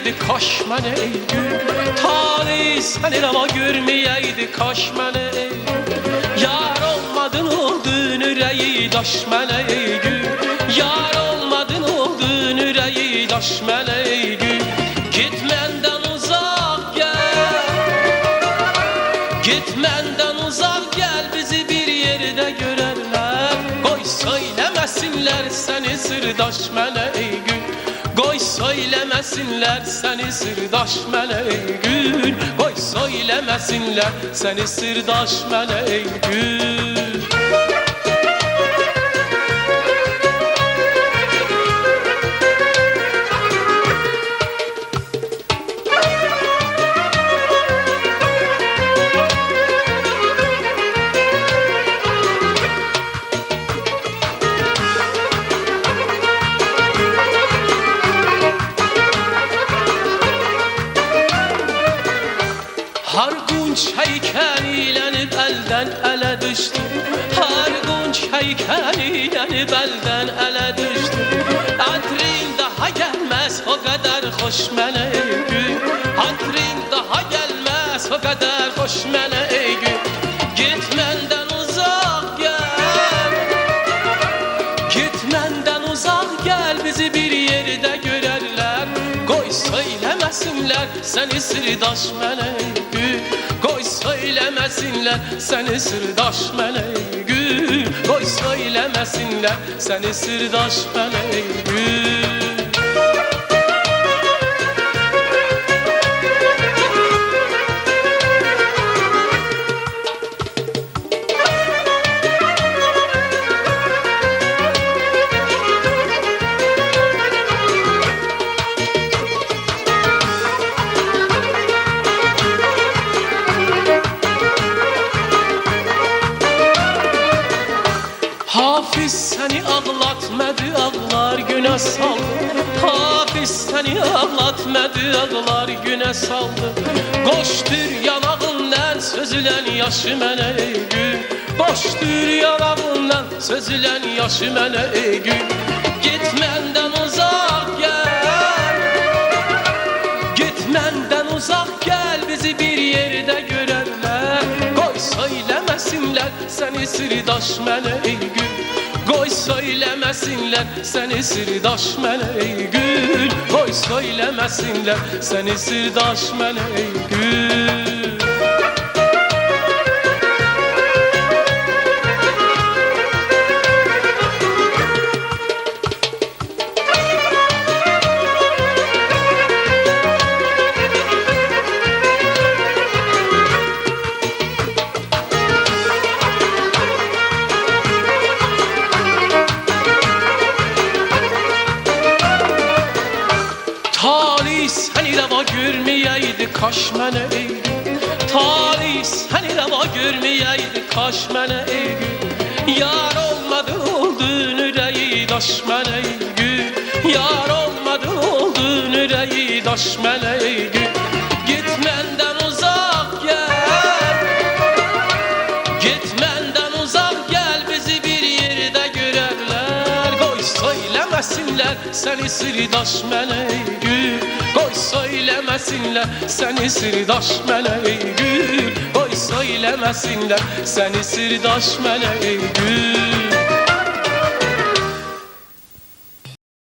görməyəydi kaş məni ey gül. Talih səni rava görməyəydi kaş məni ey gül. Yar olmadın oldun ürəyi daş mənə ey gül. Yar olmadın oldun ürəyi daş mənə ey gül. Git məndən uzaq gəl, git məndən uzaq gəl, bizi bir yerdə görərlər. Qoy söyləməsinlər səni sırdaş mənə ey gül. Qoy söyləməsinlər səni sırdaş mənə ey gül. Qoy söyləməsinlər səni sırdaş mənə ey gül. Har qunç heykəlilənib əldən ələ düşdü. Har qunç heykəlilənib əldən ələ düşdü. Ətrin daha gəlməz o qədər xoş mənə ey gül. Ətrin daha gəlməz o qədər xoş mənə ey gül. Git məndən uzaq gəl, git məndən uzaq gəl, bizi bir yerdə görərlər. Qoy söyləməsinlər səni sırdaş mənə ey gül. Qoy söyləməsinlər səni sırdaş mənə ey gül. Qoy söyləməsinlər səni sırdaş mənə ey gül. Hafiz səni ağlatmadı, ağlar günə saldı. Hafiz səni ağlatmadı, ağlar günə saldı. Qoşdur yanağından sözülən yaşı mənə ey gül. Qoşdur yanağından sözülən yaşı mənə ey gül. Git məndən uzaq gəl, git məndən uzaq gəl, bizi bir yerdə görərlər. Qoy söyləməsinlər səni sırdaş mənə ey gül. Qoy söyləməsinlər səni sırdaş mənə ey gül. Qoy söyləməsinlər səni sırdaş mənə ey gül. Talih səni rava görməyəydi kaş mənə ey gül. Talih səni rava görməyəydi kaş mənə ey gül. Yar olmadın oldun ürəyi daş mənə ey gül. Yar olmadın oldun ürəyi daş mənə ey gül. Git məndən uzaq gəl, git məndən uzaq gəl, bizi bir yerdə görərlər. Qoy söyləməsinlər səni sırdaş mənə ey gül. Qoy söyləməsinlər səni sırdaş mənə ey gül. Qoy söyləməsinlər səni sırdaş mənə ey gül.